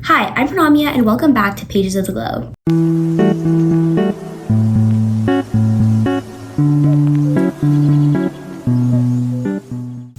Hi, I'm Pranamya and welcome back to Pages of the Globe.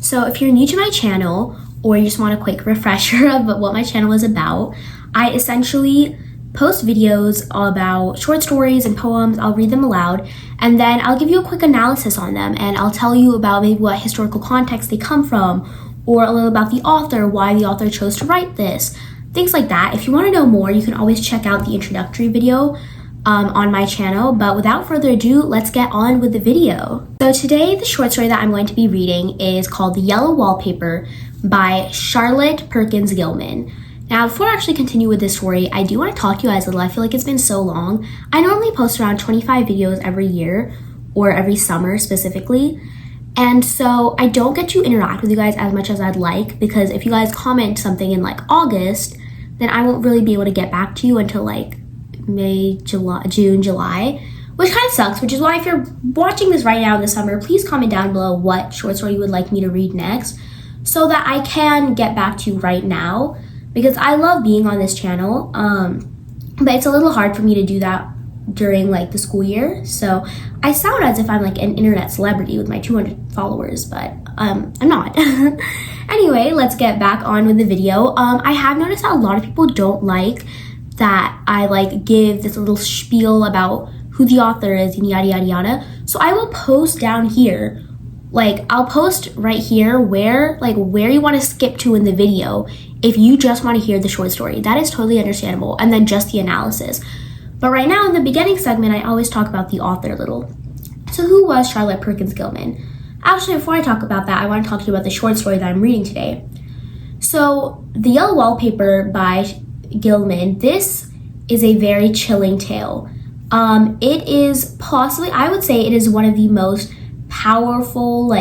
So if you're new to my channel or you just want a quick refresher of what my channel is about, I essentially post videos about short stories and poems. I'll read them aloud and then I'll give you a quick analysis on them and I'll tell you about maybe what historical context they come from or a little about the author, why the author chose to write this, things like that. If you want to know more, you can always check out the introductory video on my channel, but without further ado, let's get on with the video. So today, the short story that I'm going to be reading is called The Yellow Wallpaper by Charlotte Perkins Gilman. Now, before I actually continue with this story, I do want to talk to you guys a little. I feel like it's been so long. I normally post around 25 videos every year, or every summer specifically, and so I don't get to interact with you guys as much as I'd like, because if you guys comment something in like August, then I won't really be able to get back to you until like May, June, July, which kind of sucks, which is why if you're watching this right now in the summer, please comment down below what short story you would like me to read next so that I can get back to you right now, because I love being on this channel, but it's a little hard for me to do that during like the school year. So I sound as if I'm like an internet celebrity with my 200 followers, but I'm not. Anyway, let's get back on with the video. I have noticed that a lot of people don't like that I like give this little spiel about who the author is and yada yada yada. So I will post down here, like I'll post right here where you want to skip to in the video if you just want to hear the short story. That is totally understandable, and then just the analysis. But right now in the beginning segment, I always talk about the author a little. So who was Charlotte Perkins Gilman? Actually, before I talk about that, I want to talk to you about the short story that I'm reading today. So The Yellow Wallpaper by Gilman, this is a very chilling tale. It is possibly, I would say it is one of the most powerful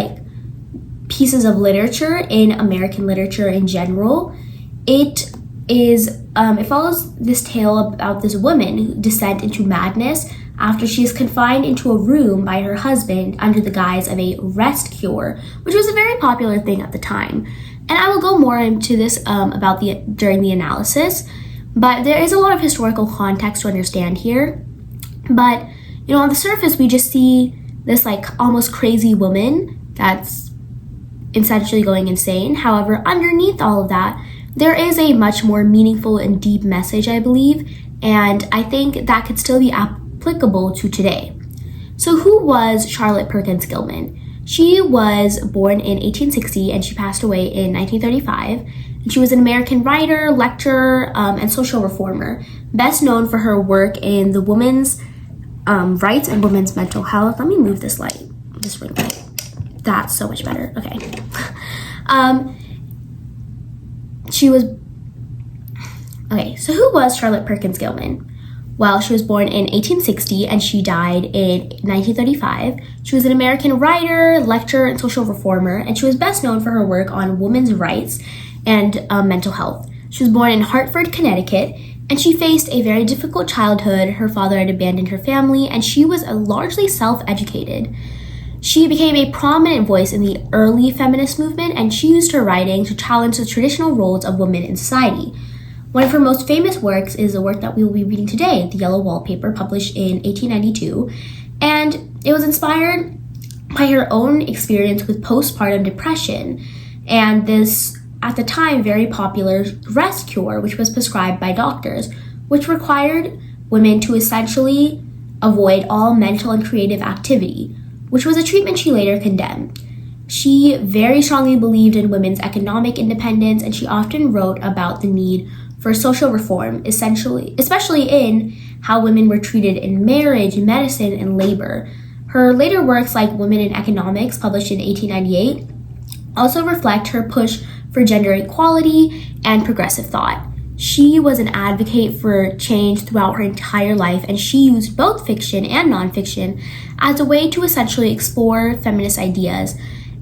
pieces of literature in American literature in general. It follows this tale about this woman descent into madness after she is confined into a room by her husband under the guise of a rest cure, which was a very popular thing at the time. And I will go more into this during the analysis, but there is a lot of historical context to understand here. But on the surface, we just see this almost crazy woman that's essentially going insane. However, underneath all of that, there is a much more meaningful and deep message, I believe, and I think that could still be applicable to today. So who was Charlotte Perkins Gilman? She was born in 1860 and she passed away in 1935. And she was an American writer, lecturer, and social reformer, best known for her work in the women's rights and women's mental health. Let me move this ring light. That's so much better. Okay. So who was Charlotte Perkins Gilman? Well, she was born in 1860 and she died in 1935. She was an American writer, lecturer, and social reformer, and she was best known for her work on women's rights and mental health. She was born in Hartford, Connecticut, and she faced a very difficult childhood. Her father had abandoned her family, and she was largely self-educated. She became a prominent voice in the early feminist movement, and she used her writing to challenge the traditional roles of women in society. One of her most famous works is the work that we will be reading today, The Yellow Wallpaper, published in 1892, and it was inspired by her own experience with postpartum depression and this, at the time, very popular rest cure, which was prescribed by doctors, which required women to essentially avoid all mental and creative activity, which was a treatment she later condemned. She very strongly believed in women's economic independence, and she often wrote about the need for social reform, especially in how women were treated in marriage, medicine, and labor. Her later works, like Women in Economics, published in 1898, also reflect her push for gender equality and progressive thought. She was an advocate for change throughout her entire life, and she used both fiction and nonfiction as a way to essentially explore feminist ideas.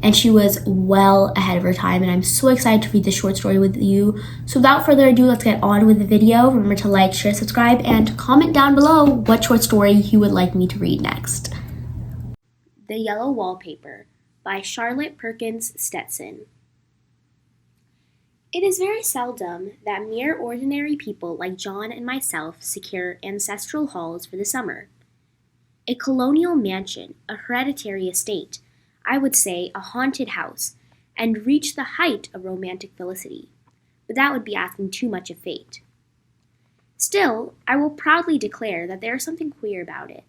And she was well ahead of her time, and I'm so excited to read this short story with you. So without further ado, let's get on with the video. Remember to like, share, subscribe, and comment down below what short story you would like me to read next. The Yellow Wallpaper by Charlotte Perkins Stetson. It is very seldom that mere ordinary people like John and myself secure ancestral halls for the summer. A colonial mansion, a hereditary estate, I would say a haunted house, and reach the height of romantic felicity. But that would be asking too much of fate. Still, I will proudly declare that there is something queer about it.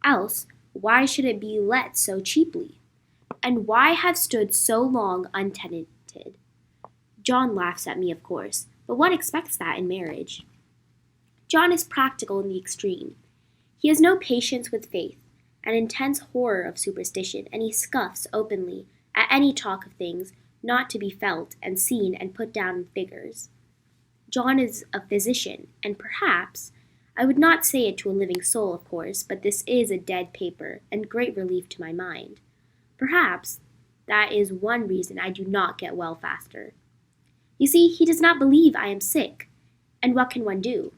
Else, why should it be let so cheaply? And why have stood so long untenanted? John laughs at me, of course, but one expects that in marriage. John is practical in the extreme. He has no patience with faith, an intense horror of superstition, and he scoffs openly at any talk of things not to be felt and seen and put down in figures. John is a physician, and perhaps, I would not say it to a living soul, of course, but this is a dead paper, and great relief to my mind. Perhaps that is one reason I do not get well faster. You see, he does not believe I am sick, and what can one do?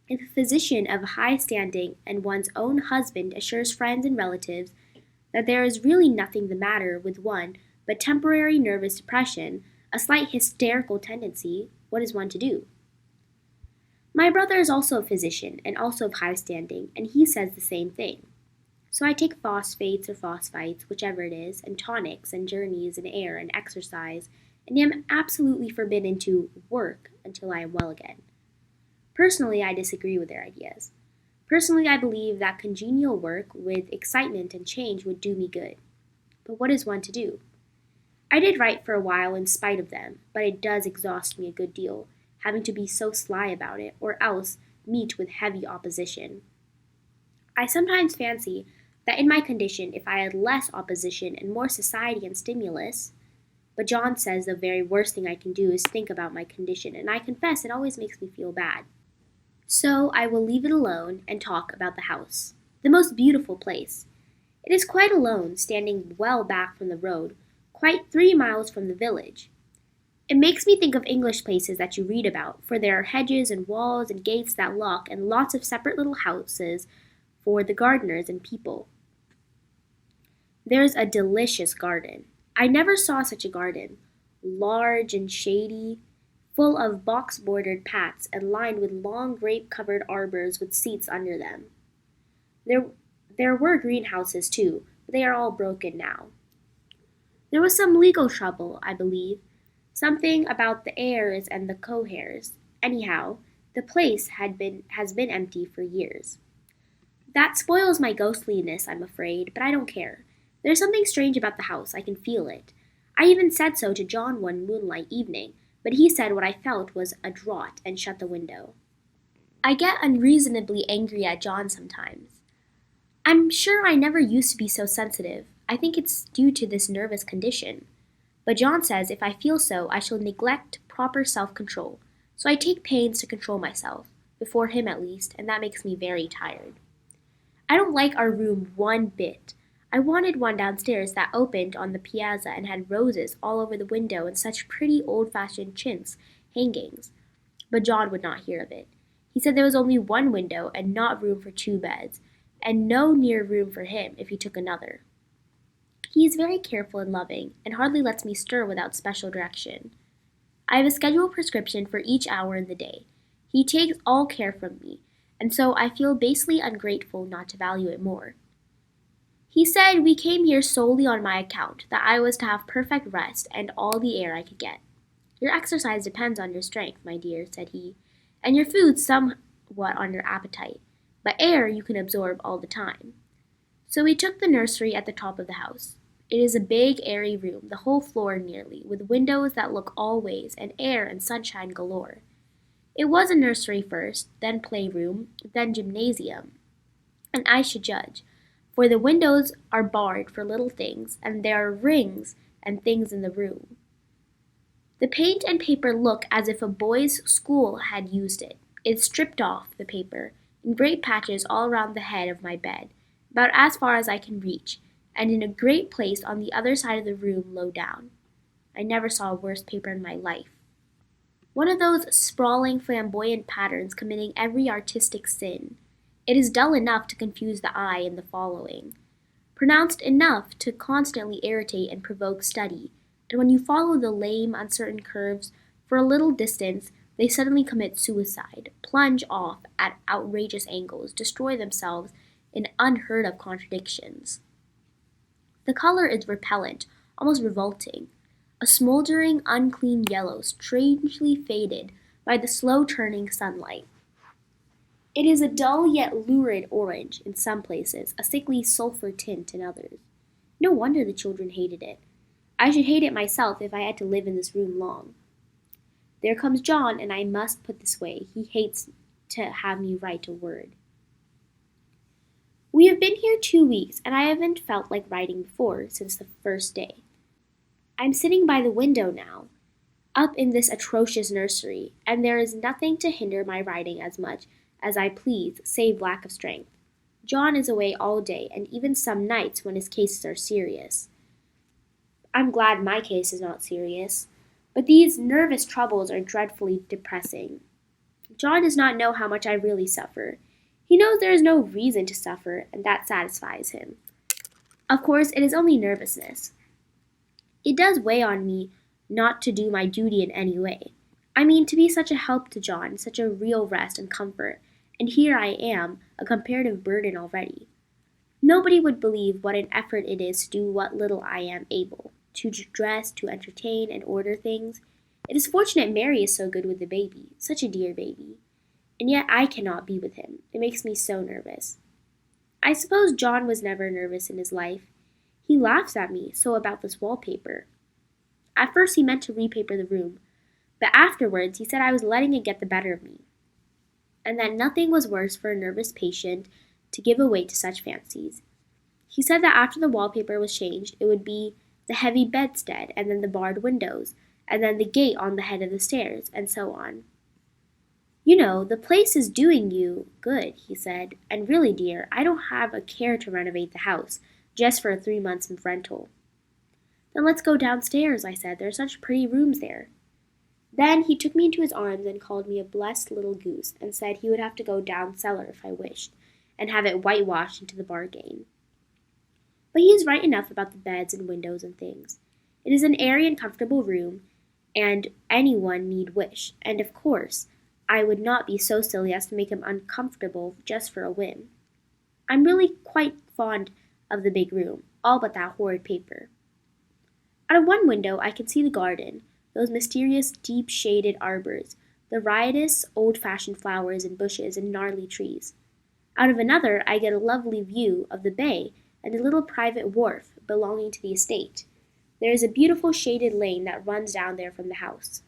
If a physician of high standing and one's own husband assures friends and relatives that there is really nothing the matter with one but temporary nervous depression, a slight hysterical tendency, what is one to do? My brother is also a physician and also of high standing, and he says the same thing. So I take phosphates or phosphites, whichever it is, and tonics and journeys and air and exercise, and am absolutely forbidden to work until I am well again. Personally, I disagree with their ideas. Personally, I believe that congenial work with excitement and change would do me good. But what is one to do? I did write for a while in spite of them, but it does exhaust me a good deal, having to be so sly about it, or else meet with heavy opposition. I sometimes fancy that in my condition, if I had less opposition and more society and stimulus, but John says the very worst thing I can do is think about my condition, and I confess it always makes me feel bad. So I will leave it alone and talk about the house. The most beautiful place. It is quite alone, standing well back from the road, quite 3 miles from the village. It makes me think of English places that you read about, for there are hedges and walls and gates that lock and lots of separate little houses for the gardeners and people. There's a delicious garden. I never saw such a garden. Large and shady, full of box-bordered paths and lined with long grape-covered arbors with seats under them. There were greenhouses, too, but they are all broken now. There was some legal trouble, I believe, something about the heirs and the co-heirs. Anyhow, the place has been empty for years. That spoils my ghostliness, I'm afraid, but I don't care. There's something strange about the house, I can feel it. I even said so to John one moonlight evening, but he said what I felt was a draught and shut the window. I get unreasonably angry at John sometimes. I'm sure I never used to be so sensitive. I think it's due to this nervous condition. But John says if I feel so, I shall neglect proper self-control. So I take pains to control myself, before him at least, and that makes me very tired. I don't like our room one bit. I wanted one downstairs that opened on the piazza and had roses all over the window and such pretty old-fashioned chintz hangings. But John would not hear of it. He said there was only one window and not room for 2 beds, and no near room for him if he took another. He is very careful and loving, and hardly lets me stir without special direction. I have a scheduled prescription for each hour in the day. He takes all care from me, and so I feel basely ungrateful not to value it more. He said we came here solely on my account, that I was to have perfect rest and all the air I could get. Your exercise depends on your strength, my dear, said he, and your food somewhat on your appetite, but air you can absorb all the time. So we took the nursery at the top of the house. It is a big, airy room, the whole floor nearly, with windows that look all ways, and air and sunshine galore. It was a nursery first, then playroom, then gymnasium, and I should judge, for the windows are barred for little things, and there are rings and things in the room. The paint and paper look as if a boys' school had used it. It's stripped off, the paper, in great patches all around the head of my bed, about as far as I can reach, and in a great place on the other side of the room low down. I never saw a worse paper in my life. One of those sprawling, flamboyant patterns committing every artistic sin. It is dull enough to confuse the eye in the following, pronounced enough to constantly irritate and provoke study, and when you follow the lame, uncertain curves For a little distance, they suddenly commit suicide, plunge off at outrageous angles, destroy themselves in unheard of contradictions. The color is repellent, almost revolting, a smoldering, unclean yellow, strangely faded by the slow turning sunlight. It is a dull yet lurid orange in some places, a sickly sulphur tint in others. No wonder the children hated it. I should hate it myself if I had to live in this room long. There comes John, and I must put this way. He hates to have me write a word. We have been here 2 weeks, and I haven't felt like writing before since the first day. I'm sitting by the window now, up in this atrocious nursery, and there is nothing to hinder my writing as much as I please, save lack of strength. John is away all day, and even some nights when his cases are serious. I'm glad my case is not serious, but these nervous troubles are dreadfully depressing. John does not know how much I really suffer. He knows there is no reason to suffer, and that satisfies him. Of course, it is only nervousness. It does weigh on me not to do my duty in any way. I mean, to be such a help to John, such a real rest and comfort, and here I am, a comparative burden already. Nobody would believe what an effort it is to do what little I am able, to dress, to entertain, and order things. It is fortunate Mary is so good with the baby, such a dear baby. And yet I cannot be with him. It makes me so nervous. I suppose John was never nervous in his life. He laughs at me so about this wallpaper. At first he meant to repaper the room, but afterwards he said I was letting it get the better of me, and that nothing was worse for a nervous patient to give way to such fancies. He said that after the wallpaper was changed, it would be the heavy bedstead, and then the barred windows, and then the gate on the head of the stairs, and so on. You know, the place is doing you good, he said, and really, dear, I don't have a care to renovate the house, just for 3 months of rental. Then let's go downstairs, I said. There are such pretty rooms there. Then he took me into his arms and called me a blessed little goose, and said he would have to go down cellar if I wished, and have it whitewashed into the bargain. But he is right enough about the beds and windows and things. It is an airy and comfortable room, and anyone need wish, and of course, I would not be so silly as to make him uncomfortable just for a whim. I'm really quite fond of the big room, all but that horrid paper. Out of one window I can see the garden, those mysterious deep-shaded arbors, the riotous, old-fashioned flowers and bushes and gnarly trees. Out of another I get a lovely view of the bay and a little private wharf belonging to the estate. There is a beautiful shaded lane that runs down there from the house.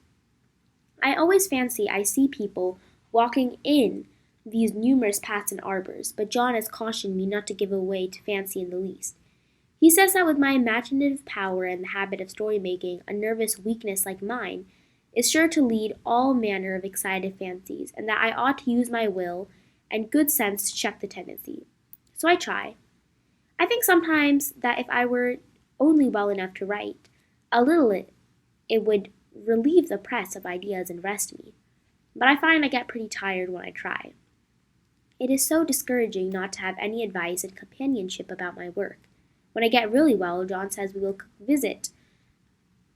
I always fancy I see people walking in these numerous paths and arbors, but John has cautioned me not to give way to fancy in the least. He says that with my imaginative power and the habit of story-making, a nervous weakness like mine is sure to lead all manner of excited fancies, and that I ought to use my will and good sense to check the tendency. So I try. I think sometimes that if I were only well enough to write, a little it would relieve the press of ideas and rest me. But I find I get pretty tired when I try. It is so discouraging not to have any advice and companionship about my work. When I get really well, John says we will visit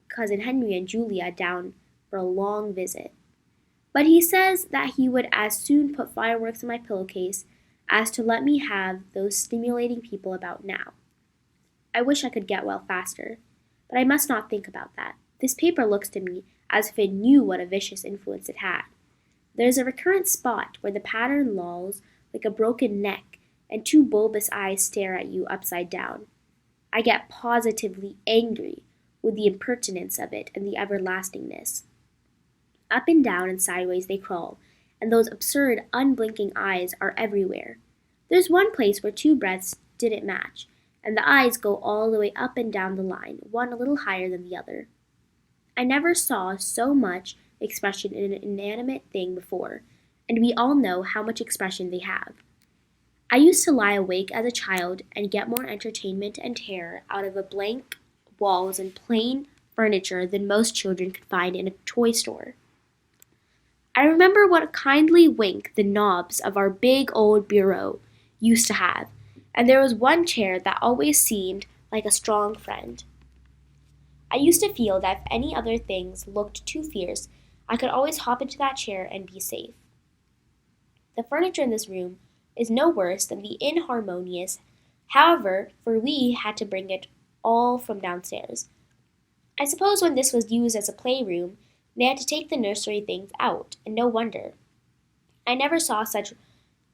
Cousin Henry and Julia down for a long visit. But he says that he would as soon put fireworks in my pillowcase as to let me have those stimulating people about now. I wish I could get well faster, but I must not think about that. This paper looks to me as if it knew what a vicious influence it had. There is a recurrent spot where the pattern lolls like a broken neck, and 2 bulbous eyes stare at you upside down. I get positively angry with the impertinence of it and the everlastingness. Up and down and sideways they crawl, and those absurd, unblinking eyes are everywhere. There's one place where 2 breadths didn't match, and the eyes go all the way up and down the line, one a little higher than the other. I never saw so much expression in an inanimate thing before, and we all know how much expression they have. I used to lie awake as a child and get more entertainment and terror out of blank walls and plain furniture than most children could find in a toy store. I remember what a kindly wink the knobs of our big old bureau used to have, and there was one chair that always seemed like a strong friend. I used to feel that if any other things looked too fierce, I could always hop into that chair and be safe. The furniture in this room is no worse than the inharmonious, however, for we had to bring it all from downstairs. I suppose when this was used as a playroom, they had to take the nursery things out, and no wonder. I never saw such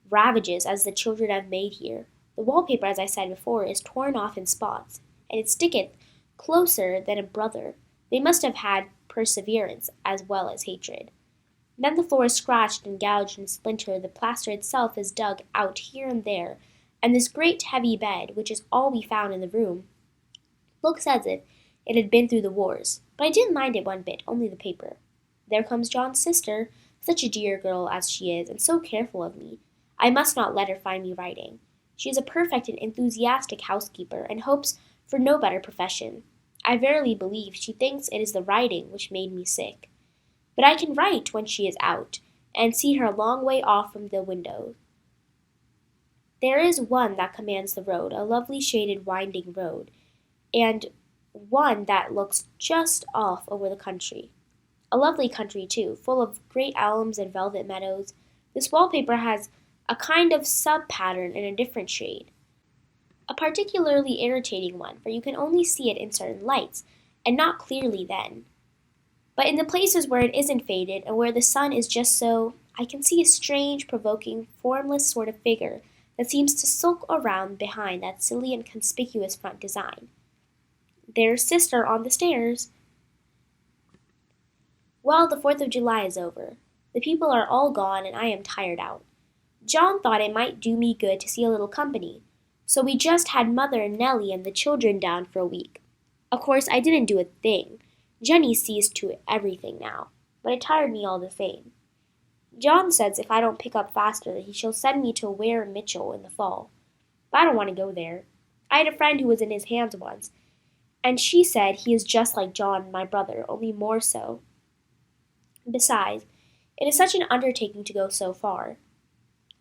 ravages as the children have made here. The wallpaper, as I said before, is torn off in spots, and it sticketh closer than a brother. They must have had perseverance as well as hatred. Then the floor is scratched and gouged and splintered, the plaster itself is dug out here and there, and this great heavy bed, which is all we found in the room, looks as if it had been through the wars. But I didn't mind it one bit, only the paper. There comes John's sister, such a dear girl as she is, and so careful of me. I must not let her find me writing. She is a perfect and enthusiastic housekeeper, and hopes for no better profession. I verily believe she thinks it is the writing which made me sick. But I can write when she is out, and see her a long way off from the window. There is one that commands the road, a lovely shaded winding road, and one that looks just off over the country. A lovely country, too, full of great elms and velvet meadows. This wallpaper has a kind of sub-pattern in a different shade, a particularly irritating one, for you can only see it in certain lights, and not clearly then. But in the places where it isn't faded, and where the sun is just so, I can see a strange, provoking, formless sort of figure that seems to sulk around behind that silly and conspicuous front design. There's sister on the stairs. Well, the 4th of July is over. The people are all gone, and I am tired out. John thought it might do me good to see a little company, so we just had Mother and Nellie and the children down for a week. Of course, I didn't do a thing. Jenny sees to everything now, but it tired me all the same. John says if I don't pick up faster, he shall send me to Ware Mitchell in the fall. But I don't want to go there. I had a friend who was in his hands once, and she said he is just like John, my brother, only more so. Besides, it is such an undertaking to go so far.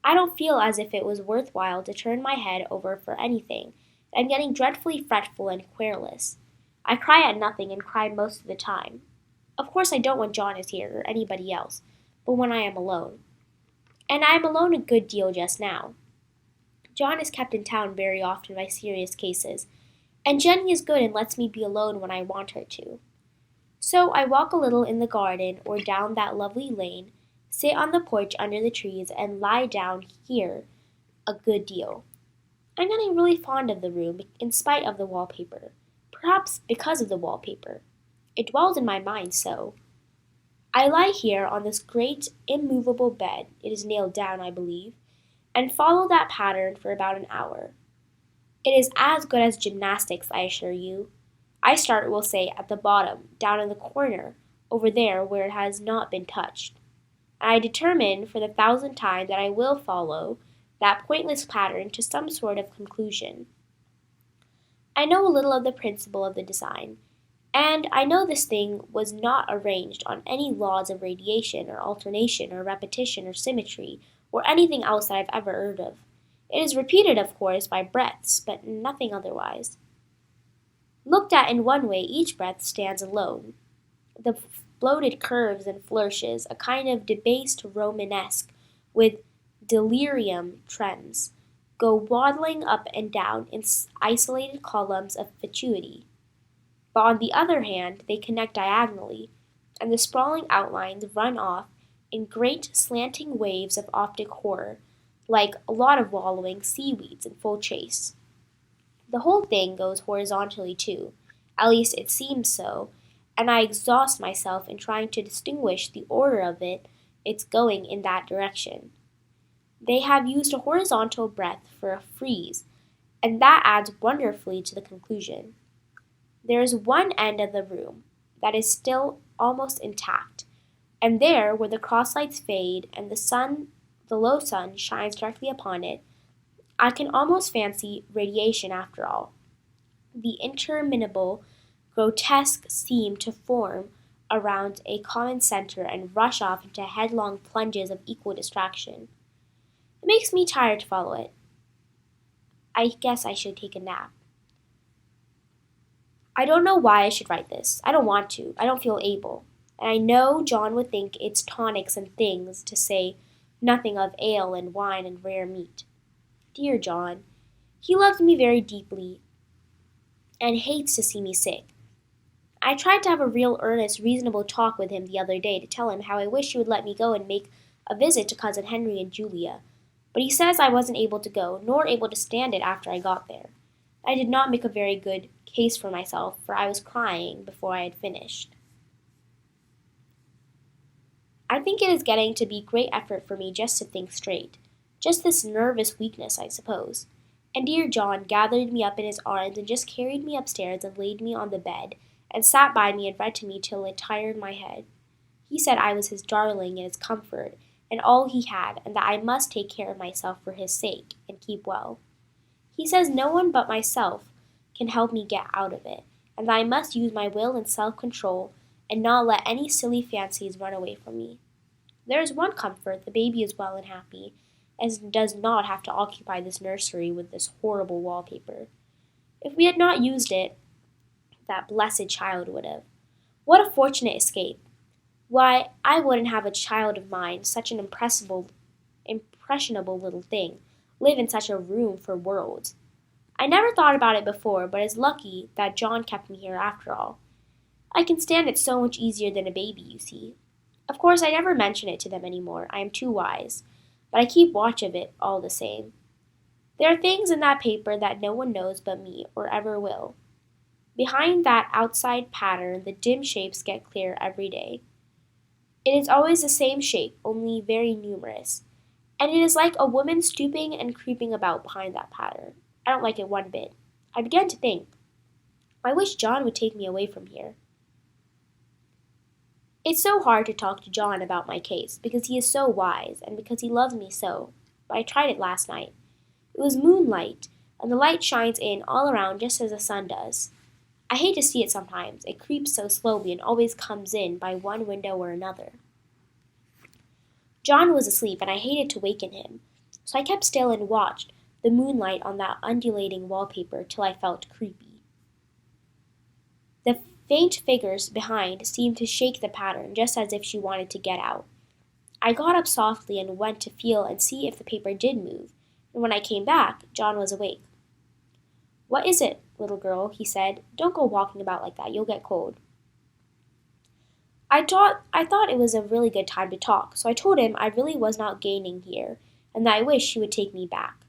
I don't feel as if it was worth while to turn my head over for anything. I'm getting dreadfully fretful and querulous. I cry at nothing and cry most of the time. Of course I don't when John is here or anybody else, but when I am alone. And I am alone a good deal just now. John is kept in town very often by serious cases, and Jenny is good and lets me be alone when I want her to. So I walk a little in the garden or down that lovely lane, sit on the porch under the trees, and lie down here a good deal. I'm getting really fond of the room in spite of the wallpaper. Perhaps because of the wallpaper. It dwells in my mind so. I lie here on this great immovable bed, it is nailed down, I believe, and follow that pattern for about an hour. It is as good as gymnastics, I assure you. I start, we'll say, at the bottom, down in the corner, over there where it has not been touched. And I determine for the 1,000th time that I will follow that pointless pattern to some sort of conclusion. I know a little of the principle of the design, and I know this thing was not arranged on any laws of radiation or alternation or repetition or symmetry or anything else that I've ever heard of. It is repeated, of course, by breaths, but nothing otherwise. Looked at in one way, each breath stands alone. The bloated curves and flourishes, a kind of debased Romanesque with delirium tremens, go waddling up and down in isolated columns of fatuity. But on the other hand, they connect diagonally, and the sprawling outlines run off in great slanting waves of optic horror, like a lot of wallowing seaweeds in full chase. The whole thing goes horizontally too, at least it seems so, and I exhaust myself in trying to distinguish the order of its going in that direction. They have used a horizontal breadth for a frieze, and that adds wonderfully to the conclusion. There is one end of the room that is still almost intact, and there, where the crosslights fade and the low sun, shines directly upon it, I can almost fancy radiation after all. The interminable, grotesque seem to form around a common center and rush off into headlong plunges of equal distraction. It makes me tired to follow it. I guess I should take a nap. I don't know why I should write this. I don't want to. I don't feel able. and I know John would think it's tonics and things, to say nothing of ale and wine and rare meat. Dear John, he loves me very deeply and hates to see me sick. I tried to have a real earnest, reasonable talk with him the other day to tell him how I wish he would let me go and make a visit to Cousin Henry and Julia, but he says I wasn't able to go, nor able to stand it after I got there. I did not make a very good case for myself, for I was crying before I had finished. I think it is getting to be great effort for me just to think straight. Just this nervous weakness, I suppose. And dear John gathered me up in his arms and just carried me upstairs and laid me on the bed, and sat by me and read to me till it tired my head. He said I was his darling and his comfort, and all he had, and that I must take care of myself for his sake, and keep well. He says no one but myself can help me get out of it, and that I must use my will and self-control, and not let any silly fancies run away from me. There is one comfort, the baby is well and happy, and does not have to occupy this nursery with this horrible wallpaper. If we had not used it, that blessed child would have. What a fortunate escape! Why, I wouldn't have a child of mine, such an impressionable little thing, live in such a room for worlds. I never thought about it before, but it's lucky that John kept me here after all. I can stand it so much easier than a baby, you see. Of course, I never mention it to them any more. I am too wise. But I keep watch of it all the same. There are things in that paper that no one knows but me, or ever will. Behind that outside pattern, the dim shapes get clear every day. It is always the same shape, only very numerous. And it is like a woman stooping and creeping about behind that pattern. I don't like it one bit. I began to think, I wish John would take me away from here. It's so hard to talk to John about my case, because he is so wise, and because he loves me so. But I tried it last night. It was moonlight, and the light shines in all around just as the sun does. I hate to see it sometimes. It creeps so slowly and always comes in by one window or another. John was asleep, and I hated to waken him, so I kept still and watched the moonlight on that undulating wallpaper till I felt creepy. The faint figures behind seemed to shake the pattern, just as if she wanted to get out. I got up softly and went to feel and see if the paper did move, and when I came back, John was awake. "What is it, little girl?" he said. "Don't go walking about like that. You'll get cold." I thought it was a really good time to talk, so I told him I really was not gaining here, and that I wished he would take me back.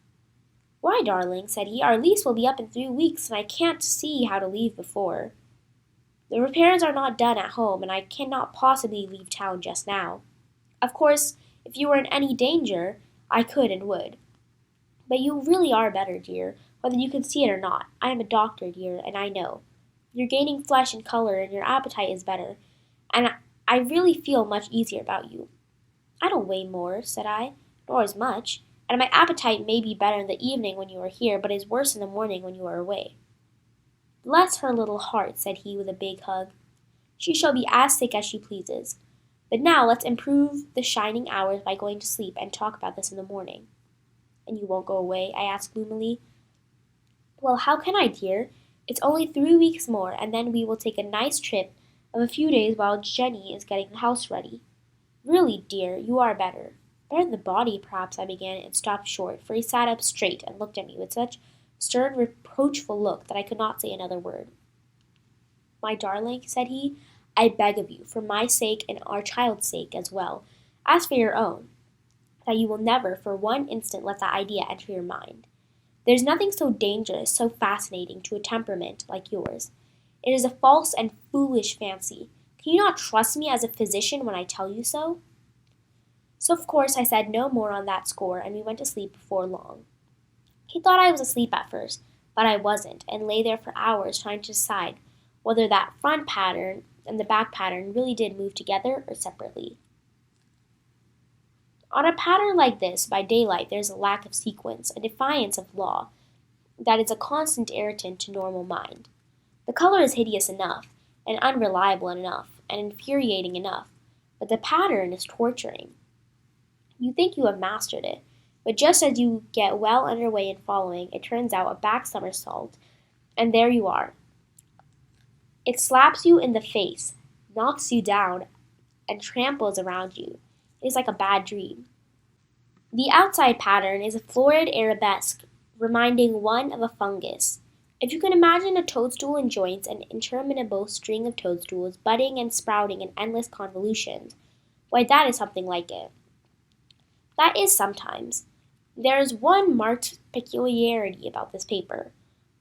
"Why, darling," said he, "our lease will be up in 3 weeks, and I can't see how to leave before. The repairs are not done at home, and I cannot possibly leave town just now. Of course, if you were in any danger, I could and would. But you really are better, dear, whether you can see it or not. I am a doctor, dear, and I know. You're gaining flesh and color, and your appetite is better, and I really feel much easier about you." "I don't weigh more," said I, "nor as much, and my appetite may be better in the evening when you are here, but is worse in the morning when you are away." "Bless her little heart," said he with a big hug. "She shall be as sick as she pleases. But now let's improve the shining hours by going to sleep and talk about this in the morning." "And you won't go away?" I asked gloomily. "Well, how can I, dear? It's only 3 weeks more, and then we will take a nice trip of a few days while Jenny is getting the house ready. Really, dear, you are better." "Better than the body, perhaps," I began, and stopped short, for he sat up straight and looked at me with such stern, reproachful look that I could not say another word. "My darling," said he, "I beg of you, for my sake and our child's sake as well, as for your own, that you will never for one instant let that idea enter your mind. There is nothing so dangerous, so fascinating to a temperament like yours. It is a false and foolish fancy. Can you not trust me as a physician when I tell you so?" So of course I said no more on that score, and we went to sleep before long. He thought I was asleep at first, but I wasn't, and lay there for hours trying to decide whether that front pattern and the back pattern really did move together or separately. On a pattern like this, by daylight there is a lack of sequence, a defiance of law, that is a constant irritant to normal mind. The color is hideous enough, and unreliable enough, and infuriating enough, but the pattern is torturing. You think you have mastered it, but just as you get well under way in following, it turns out a back somersault, and there you are. It slaps you in the face, knocks you down, and tramples around you. It is like a bad dream. The outside pattern is a florid arabesque, reminding one of a fungus. If you can imagine a toadstool in joints, an interminable string of toadstools budding and sprouting in endless convolutions, why, that is something like it. That is sometimes. There is one marked peculiarity about this paper,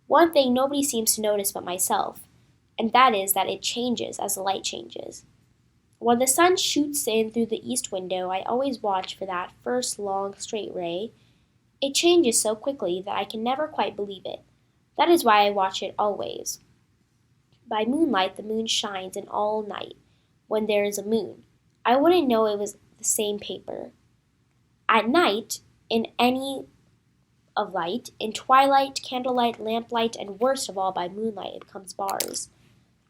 one thing nobody seems to notice but myself, and that is that it changes as the light changes. When the sun shoots in through the east window, I always watch for that first long, straight ray. It changes so quickly that I can never quite believe it. That is why I watch it always. By moonlight, the moon shines in all night, when there is a moon. I wouldn't know it was the same paper. At night, in any of light, in twilight, candlelight, lamplight, and worst of all by moonlight, it comes bars.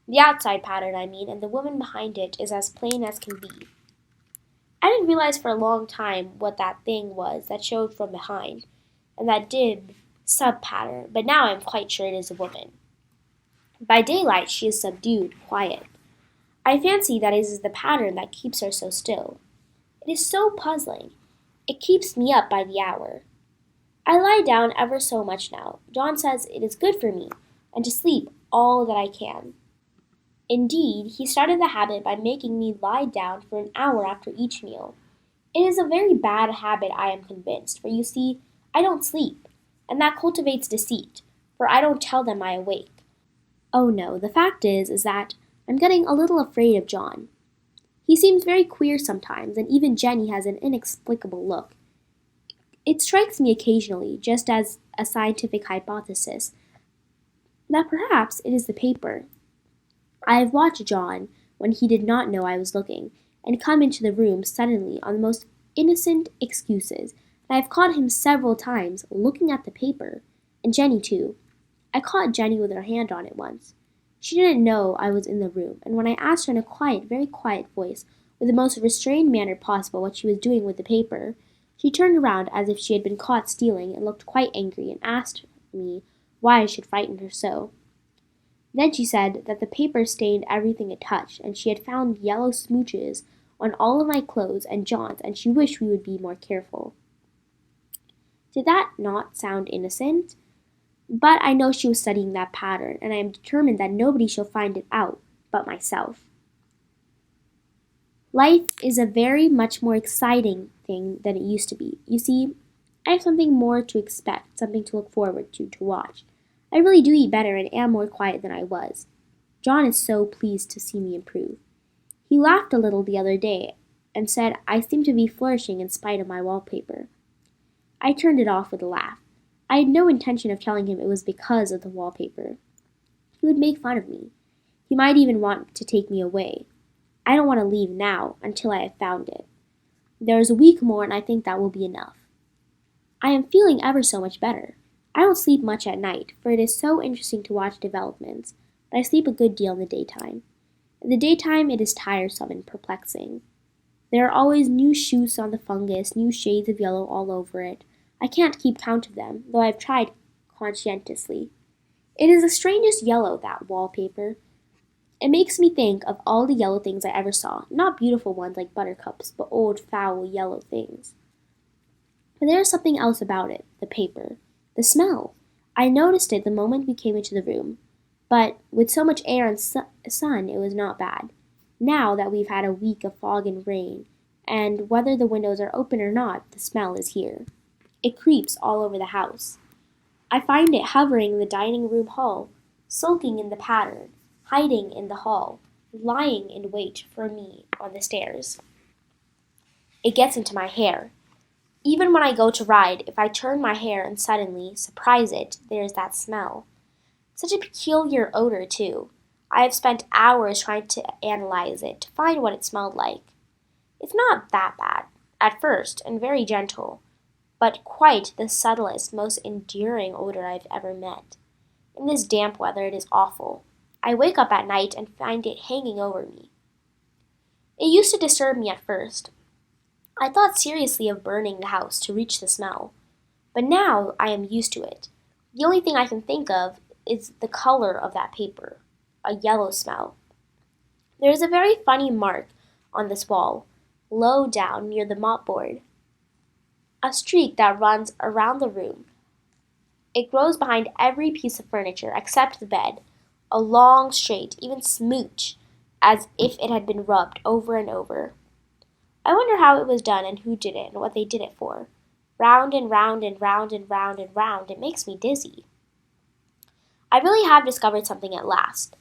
The outside pattern, I mean, and the woman behind it is as plain as can be. I didn't realize for a long time what that thing was that showed from behind, and that did sub-pattern, but now I am quite sure it is a woman. By daylight she is subdued, quiet. I fancy that it is the pattern that keeps her so still. It is so puzzling. It keeps me up by the hour. I lie down ever so much now. John says it is good for me, and to sleep all that I can. Indeed, he started the habit by making me lie down for an hour after each meal. It is a very bad habit, I am convinced, for you see, I don't sleep, and that cultivates deceit, for I don't tell them I awake. Oh no, the fact is that I'm getting a little afraid of John. He seems very queer sometimes, and even Jenny has an inexplicable look. It strikes me occasionally, just as a scientific hypothesis, that perhaps it is the paper. I have watched John, when he did not know I was looking, and come into the room suddenly on the most innocent excuses, and I have caught him several times looking at the paper, and Jenny too. I caught Jenny with her hand on it once. She didn't know I was in the room, and when I asked her in a quiet, very quiet voice, with the most restrained manner possible what she was doing with the paper, she turned around as if she had been caught stealing, and looked quite angry, and asked me why I should frighten her so. Then she said that the paper stained everything it touched, and she had found yellow smooches on all of my clothes and John's, and she wished we would be more careful. Did that not sound innocent? But I know she was studying that pattern, and I am determined that nobody shall find it out but myself. Life is a very much more exciting thing than it used to be. You see, I have something more to expect, something to look forward to watch. I really do eat better and am more quiet than I was. John is so pleased to see me improve. He laughed a little the other day and said I seemed to be flourishing in spite of my wallpaper. I turned it off with a laugh. I had no intention of telling him it was because of the wallpaper. He would make fun of me. He might even want to take me away. I don't want to leave now until I have found it. There is a week more, and I think that will be enough. I am feeling ever so much better. I don't sleep much at night, for it is so interesting to watch developments, but I sleep a good deal in the daytime. In the daytime it is tiresome and perplexing. There are always new shoots on the fungus, new shades of yellow all over it. I can't keep count of them, though I have tried conscientiously. It is the strangest yellow, that wallpaper. It makes me think of all the yellow things I ever saw, not beautiful ones like buttercups, but old, foul, yellow things. But there is something else about it, the paper. The smell. I noticed it the moment we came into the room, but with so much air and sun it was not bad. Now that we've had a week of fog and rain, and whether the windows are open or not, the smell is here. It creeps all over the house. I find it hovering in the dining room hall, sulking in the pattern, hiding in the hall, lying in wait for me on the stairs. It gets into my hair. Even when I go to ride, if I turn my hair and suddenly surprise it, there is that smell. Such a peculiar odor, too. I have spent hours trying to analyze it, to find what it smelled like. It's not that bad, at first, and very gentle, but quite the subtlest, most enduring odor I've ever met. In this damp weather it is awful. I wake up at night and find it hanging over me. It used to disturb me at first. I thought seriously of burning the house to reach the smell, but now I am used to it. The only thing I can think of is the color of that paper, a yellow smell. There is a very funny mark on this wall, low down near the mopboard. A streak that runs around the room. It grows behind every piece of furniture except the bed, a long straight, even smooch, as if it had been rubbed over and over. I wonder how it was done and who did it and what they did it for. Round and round and round and round and round, it makes me dizzy. I really have discovered something at last.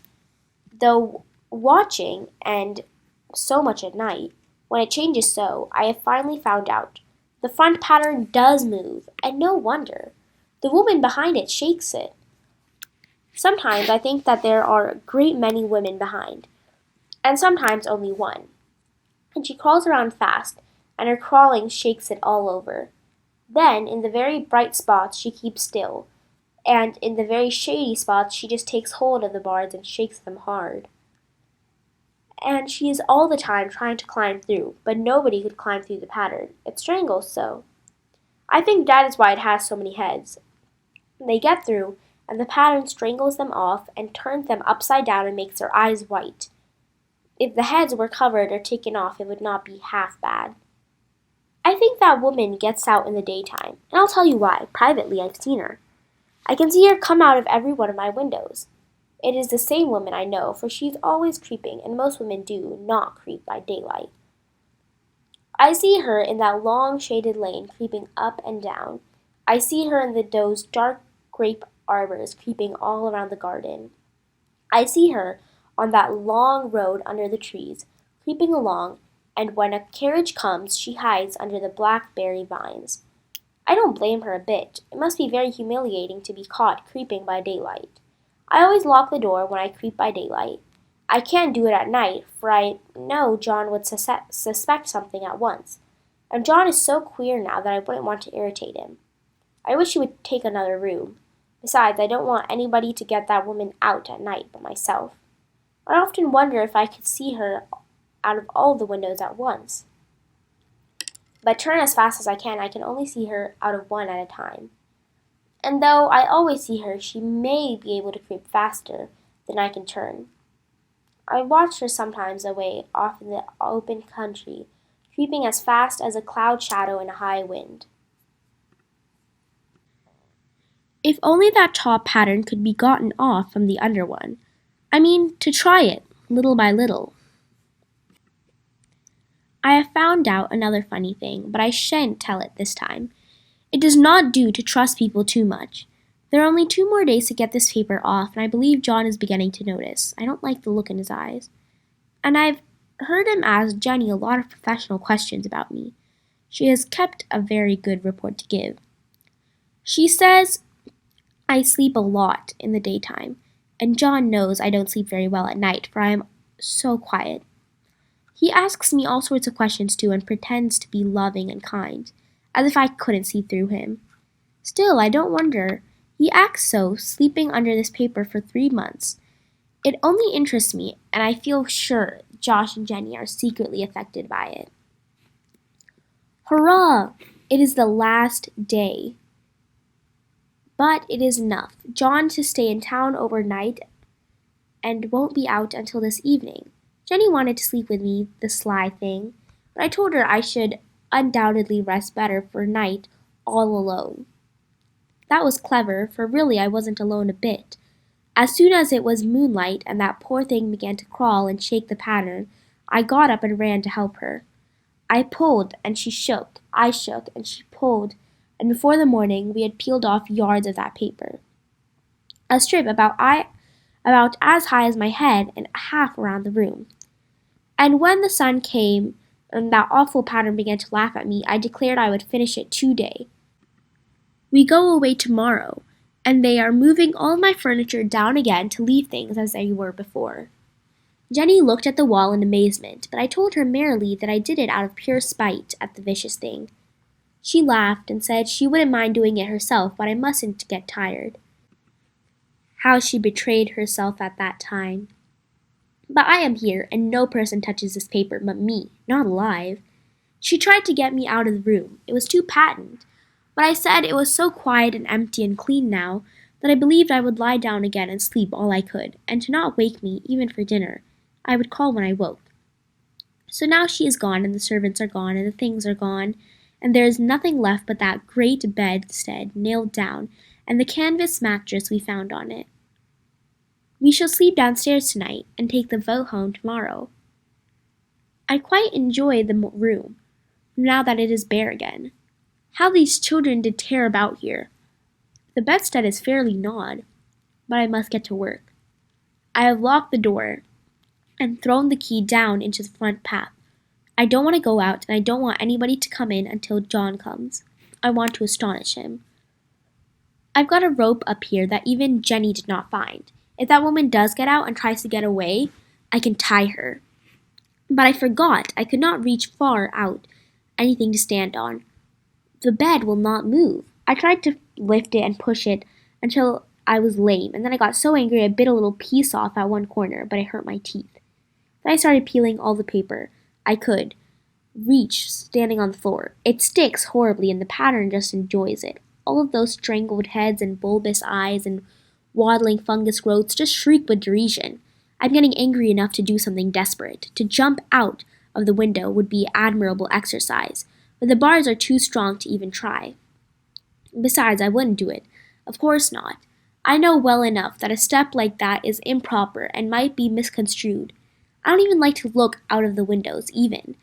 Though watching, and so much at night, when it changes so, I have finally found out. The front pattern does move, and no wonder. The woman behind it shakes it. Sometimes I think that there are a great many women behind, and sometimes only one. And she crawls around fast, and her crawling shakes it all over. Then, in the very bright spots, she keeps still, and in the very shady spots, she just takes hold of the bars and shakes them hard. And she is all the time trying to climb through, but nobody could climb through the pattern. It strangles so. I think that is why it has so many heads. They get through, and the pattern strangles them off and turns them upside down and makes their eyes white. If the heads were covered or taken off, it would not be half bad. I think that woman gets out in the daytime, and I'll tell you why. Privately, I've seen her. I can see her come out of every one of my windows. It is the same woman I know, for she is always creeping, and most women do not creep by daylight. I see her in that long shaded lane creeping up and down. I see her in those dark grape arbors creeping all around the garden. I see her on that long road under the trees, creeping along, and when a carriage comes, she hides under the blackberry vines. I don't blame her a bit. It must be very humiliating to be caught creeping by daylight. I always lock the door when I creep by daylight. I can't do it at night, for I know John would suspect something at once. And John is so queer now that I wouldn't want to irritate him. I wish he would take another room. Besides, I don't want anybody to get that woman out at night but myself. I often wonder if I could see her out of all the windows at once. But turn as fast as I can only see her out of one at a time. And though I always see her, she may be able to creep faster than I can turn. I watch her sometimes away off in the open country, creeping as fast as a cloud shadow in a high wind. If only that top pattern could be gotten off from the under one. I mean, to try it, little by little. I have found out another funny thing, but I shan't tell it this time. It does not do to trust people too much. There are only 2 more days to get this paper off, and I believe John is beginning to notice. I don't like the look in his eyes. And I've heard him ask Jenny a lot of professional questions about me. She has kept a very good report to give. She says I sleep a lot in the daytime, and John knows I don't sleep very well at night, for I am so quiet. He asks me all sorts of questions too and pretends to be loving and kind, as if I couldn't see through him. Still, I don't wonder. He acts so, sleeping under this paper for 3 months. It only interests me, and I feel sure Josh and Jenny are secretly affected by it. Hurrah! It is the last day. But it is enough. John to stay in town overnight and won't be out until this evening. Jenny wanted to sleep with me, the sly thing, but I told her I should undoubtedly rest better for a night all alone. That was clever, for really I wasn't alone a bit. As soon as it was moonlight and that poor thing began to crawl and shake the pattern, I got up and ran to help her. I pulled, and she shook. I shook, and she pulled, and before the morning we had peeled off yards of that paper. A strip about as high as my head and half around the room. And when the sun came and that awful pattern began to laugh at me, I declared I would finish it today. We go away tomorrow, and they are moving all my furniture down again to leave things as they were before. Jenny looked at the wall in amazement, but I told her merrily that I did it out of pure spite at the vicious thing. She laughed and said she wouldn't mind doing it herself, but I mustn't get tired. How she betrayed herself at that time. But I am here, and no person touches this paper but me, not alive. She tried to get me out of the room. It was too patent. But I said it was so quiet and empty and clean now that I believed I would lie down again and sleep all I could, and to not wake me, even for dinner, I would call when I woke. So now she is gone, and the servants are gone, and the things are gone, and there is nothing left but that great bedstead nailed down, and the canvas mattress we found on it. We shall sleep downstairs tonight, and take the boat home tomorrow. I quite enjoy the room, now that it is bare again. How these children did tear about here! The bedstead is fairly gnawed, but I must get to work. I have locked the door, and thrown the key down into the front path. I don't want to go out, and I don't want anybody to come in until John comes. I want to astonish him. I've got a rope up here that even Jenny did not find. If that woman does get out and tries to get away, I can tie her. But I forgot I could not reach far out anything to stand on. The bed will not move. I tried to lift it and push it until I was lame, and then I got so angry I bit a little piece off at one corner, but it hurt my teeth. Then I started peeling all the paper I could reach standing on the floor. It sticks horribly, and the pattern just enjoys it. All of those strangled heads and bulbous eyes and waddling fungus growths just shriek with derision. I'm getting angry enough to do something desperate. To jump out of the window would be admirable exercise, but the bars are too strong to even try. Besides, I wouldn't do it. Of course not. I know well enough that a step like that is improper and might be misconstrued. I don't even like to look out of the windows, even.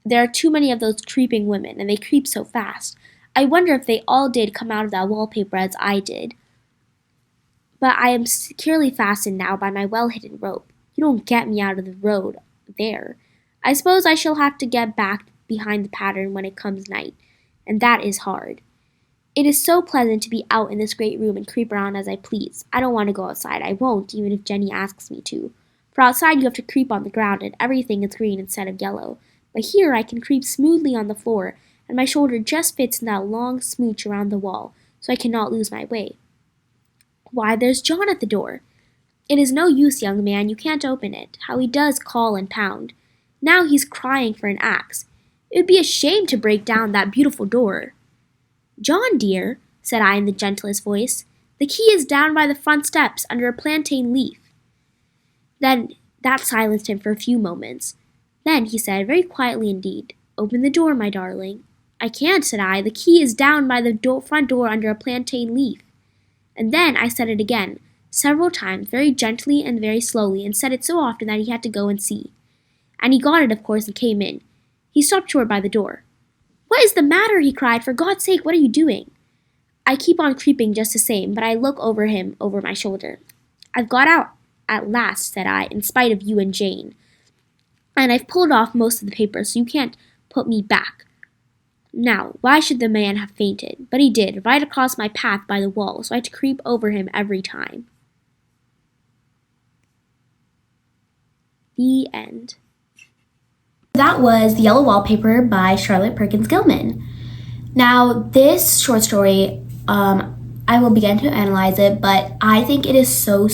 There are too many of those creeping women, and they creep so fast. I wonder if they all did come out of that wallpaper as I did. But I am securely fastened now by my well-hidden rope. You don't get me out of the road there. I suppose I shall have to get back behind the pattern when it comes night, and that is hard. It is so pleasant to be out in this great room and creep around as I please. I don't want to go outside. I won't, even if Jenny asks me to. For outside you have to creep on the ground, and everything is green instead of yellow. But here I can creep smoothly on the floor, and my shoulder just fits in that long smooch around the wall, so I cannot lose my way. Why, there's John at the door. It is no use, young man, you can't open it. How he does call and pound. Now he's crying for an axe. It would be a shame to break down that beautiful door. John, dear, said I in the gentlest voice, the key is down by the front steps under a plantain leaf. Then that silenced him for a few moments. Then he said, very quietly indeed, open the door, my darling. I can't, said I, the key is down by the front door under a plantain leaf. And then I said it again, several times, very gently and very slowly, and said it so often that he had to go and see. And he got it, of course, and came in. He stopped short by the door. What is the matter? He cried. For God's sake, what are you doing? I keep on creeping just the same, but I look over him over my shoulder. I've got out at last, said I, in spite of you and Jane. And I've pulled off most of the paper, so you can't put me back. Now, why should the man have fainted? But he did, right across my path by the wall, so I had to creep over him every time. The end. That was The Yellow Wallpaper by Charlotte Perkins Gilman. Now, this short story, I will begin to analyze it, but I think it is so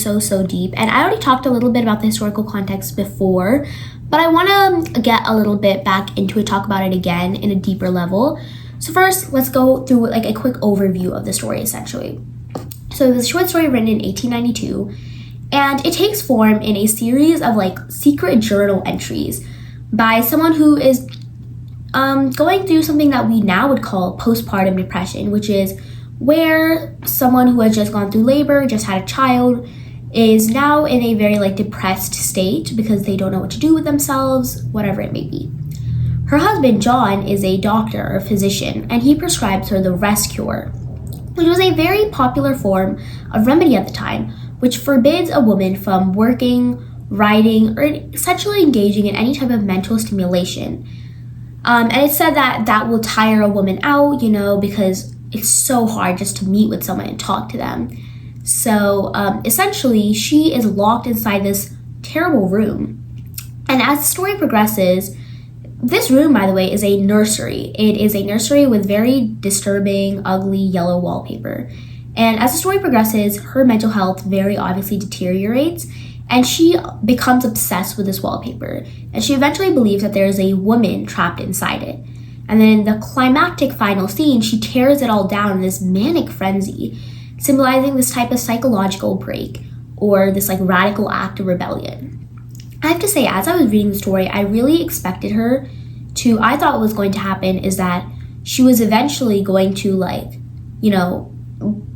deep. And I already talked a little bit about the historical context before, but I want to get a little bit back into it, talk about it again in a deeper level. So first, let's go through like a quick overview of the story, essentially. So it was a short story written in 1892, and it takes form in a series of like secret journal entries by someone who is going through something that we now would call postpartum depression, which is where someone who has just gone through labor, just had a child, is now in a very like depressed state because they don't know what to do with themselves, whatever it may be. Her husband, John, is a doctor or physician, and he prescribes her the rest cure, which was a very popular form of remedy at the time, which forbids a woman from working, writing, or essentially engaging in any type of mental stimulation. And it said that that will tire a woman out, because it's so hard just to meet with someone and talk to them. So essentially, she is locked inside this terrible room. And as the story progresses, this room, by the way, is a nursery. It is a nursery with very disturbing, ugly yellow wallpaper. And as the story progresses, her mental health very obviously deteriorates, and she becomes obsessed with this wallpaper. And she eventually believes that there is a woman trapped inside it. And then in the climactic final scene, she tears it all down in this manic frenzy, symbolizing this type of psychological break or this like radical act of rebellion. I have to say, as I was reading the story, I really expected her to, I thought what was going to happen is that she was eventually going to, like, you know,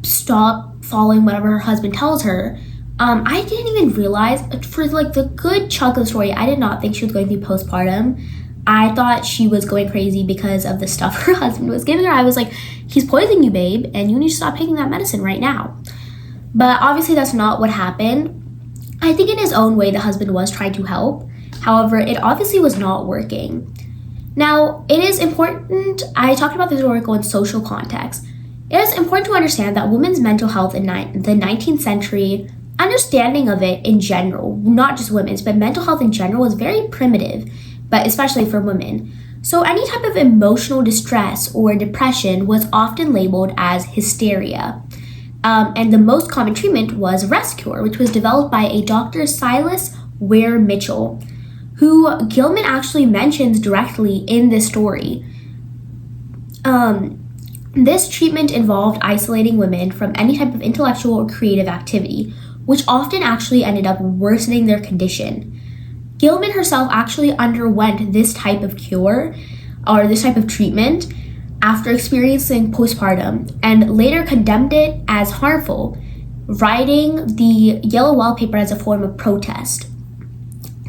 stop following whatever her husband tells her. I didn't even realize, for like the good chunk of the story, I did not think she was going through postpartum. I thought she was going crazy because of the stuff her husband was giving her. I was like, he's poisoning you, babe, and you need to stop taking that medicine right now. But obviously that's not what happened. I think in his own way, the husband was trying to help. However, it obviously was not working. Now, it is important, I talked about the historical and social context. It is important to understand that women's mental health in the 19th century, understanding of it in general, not just women's, but mental health in general was very primitive, but especially for women. So any type of emotional distress or depression was often labeled as hysteria. And the most common treatment was rest cure, which was developed by a Dr. Silas Ware Mitchell, who Gilman actually mentions directly in this story. This treatment involved isolating women from any type of intellectual or creative activity, which often actually ended up worsening their condition. Gilman herself actually underwent this type of cure, or this type of treatment, after experiencing postpartum, and later condemned it as harmful, writing the yellow wallpaper as a form of protest.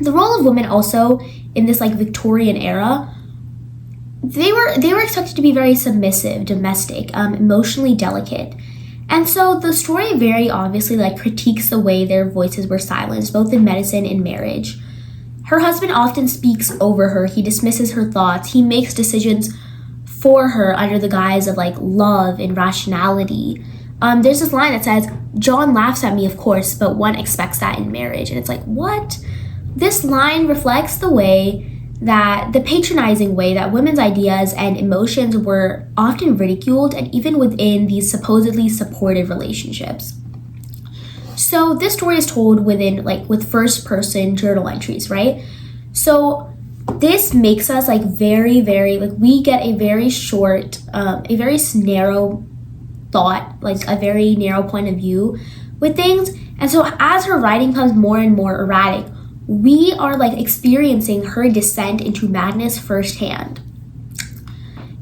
The role of women also in this like Victorian era, they were expected to be very submissive, domestic, emotionally delicate. And so the story very obviously like critiques the way their voices were silenced, both in medicine and marriage. Her husband often speaks over her, he dismisses her thoughts, he makes decisions for her under the guise of like love and rationality. There's this line that says, "John laughs at me, of course, but one expects that in marriage." And it's like, what? This line reflects the patronizing way that women's ideas and emotions were often ridiculed, and even within these supposedly supportive relationships. So this story is told with first person journal entries, right? So this makes us like very, very, like we get a very short, a very narrow thought, like a very narrow point of view with things. And so as her writing becomes more and more erratic, we are like experiencing her descent into madness firsthand.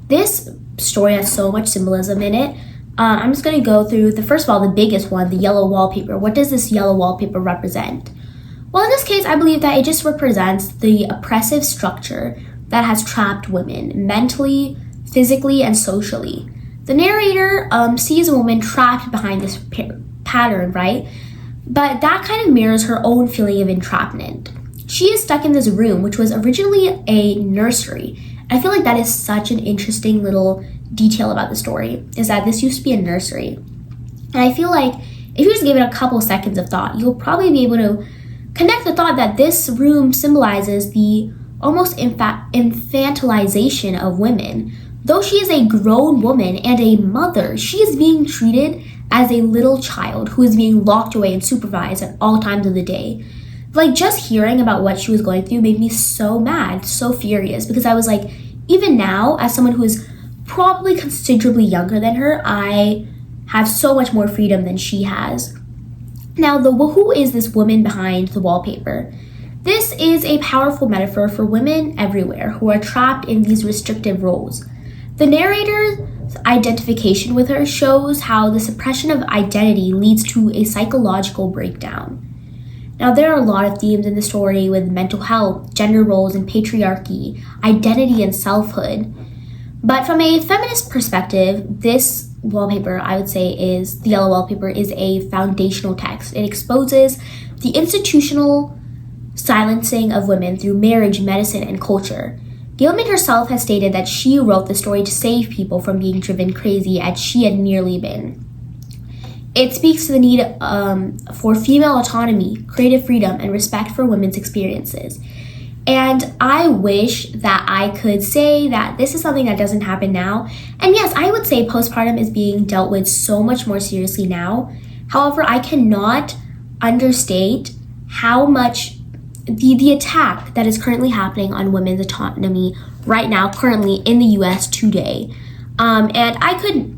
This story has so much symbolism in it. I'm just going to go through first of all, the biggest one, the yellow wallpaper. What does this yellow wallpaper represent? Well, in this case, I believe that it just represents the oppressive structure that has trapped women mentally, physically, and socially. The narrator sees a woman trapped behind this pattern, right? But that kind of mirrors her own feeling of entrapment. She is stuck in this room, which was originally a nursery. I feel like that is such an interesting little detail about the story, is that this used to be a nursery. And I feel like if you just give it a couple seconds of thought, you'll probably be able to connect the thought that this room symbolizes the almost infantilization of women. Though she is a grown woman and a mother, she is being treated as a little child who is being locked away and supervised at all times of the day. Like, just hearing about what she was going through made me so mad, so furious, because I was like, even now, as someone who is probably considerably younger than her, I have so much more freedom than she has. Now, who is this woman behind the wallpaper? This is a powerful metaphor for women everywhere who are trapped in these restrictive roles. The narrator's identification with her shows how the suppression of identity leads to a psychological breakdown. Now, there are a lot of themes in the story with mental health, gender roles and patriarchy, identity and selfhood. But from a feminist perspective, this wallpaper, I would say, the yellow wallpaper is a foundational text. It exposes the institutional silencing of women through marriage, medicine, and culture. Gilman herself has stated that she wrote the story to save people from being driven crazy as she had nearly been. It speaks to the need for female autonomy, creative freedom, and respect for women's experiences. And I wish that I could say that this is something that doesn't happen now. And yes, I would say postpartum is being dealt with so much more seriously now. However, I cannot understate how much the attack that is currently happening on women's autonomy right now, currently in the US today. And I could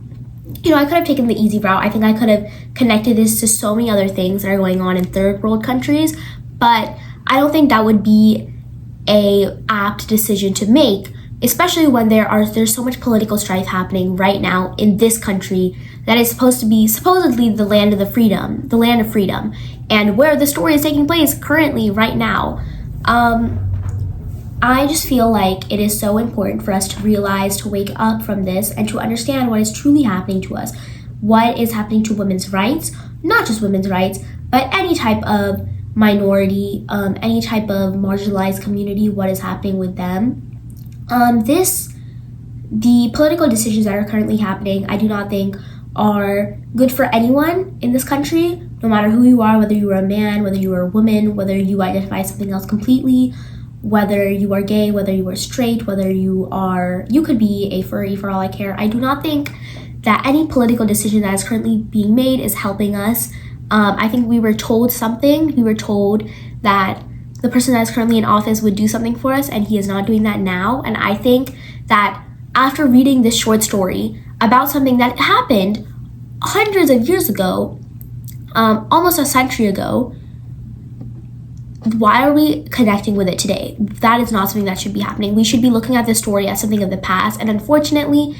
have taken the easy route. I think I could have connected this to so many other things that are going on in third world countries, but I don't think that would be a apt decision to make, especially when there's so much political strife happening right now in this country that is supposed to be supposedly the land of freedom, and where the story is taking place currently right now. I just feel like it is so important for us to realize, to wake up from this, and to understand what is truly happening to us, what is happening to women's rights, not just women's rights, but any type of minority, any type of marginalized community, what is happening with them. The political decisions that are currently happening, I do not think are good for anyone in this country, no matter who you are, whether you are a man, whether you are a woman, whether you identify as something else completely, whether you are gay, whether you are straight, whether you could be a furry for all I care. I do not think that any political decision that is currently being made is helping us. I think we were told something. We were told that the person that is currently in office would do something for us, and he is not doing that now. And I think that after reading this short story about something that happened hundreds of years ago, almost a century ago, why are we connecting with it today? That is not something that should be happening. We should be looking at this story as something of the past, and unfortunately,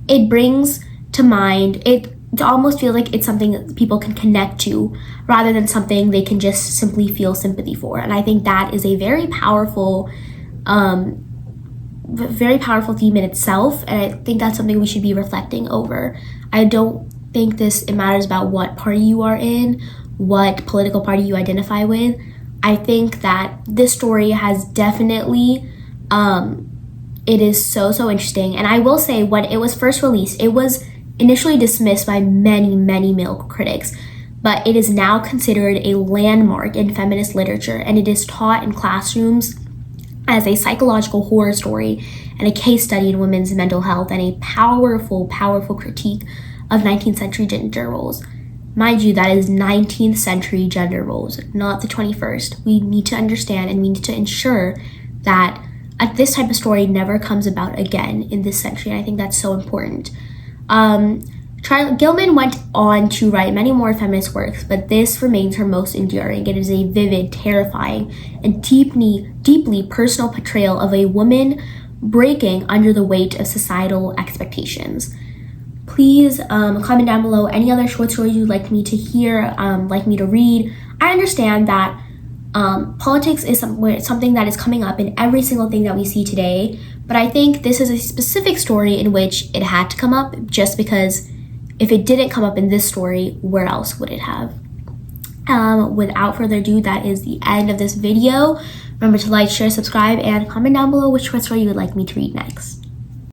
it brings to mind, it almost feels like it's something that people can connect to rather than something they can just simply feel sympathy for. And I think that is a very powerful theme in itself, and I think that's something we should be reflecting over. I don't think it matters about what party you are in, what political party you identify with. I think that this story has definitely, it is so interesting. And I will say, when it was first released, it was initially dismissed by many male critics, but it is now considered a landmark in feminist literature, and it is taught in classrooms as a psychological horror story and a case study in women's mental health, and a powerful critique of 19th century gender roles. Mind you, that is 19th century gender roles, not the 21st. We need to understand, and we need to ensure that this type of story never comes about again in this century, and I think that's so important. Gilman went on to write many more feminist works, but this remains her most enduring. It is a vivid, terrifying, and deeply personal portrayal of a woman breaking under the weight of societal expectations. Please comment down below any other short stories you'd like me to hear, like me to read. I understand that politics is something that is coming up in every single thing that we see today, but I think this is a specific story in which it had to come up, just because if it didn't come up in this story, where else would it have? Without further ado, that is the end of this video. Remember to like, share, subscribe, and comment down below which short story you would like me to read next.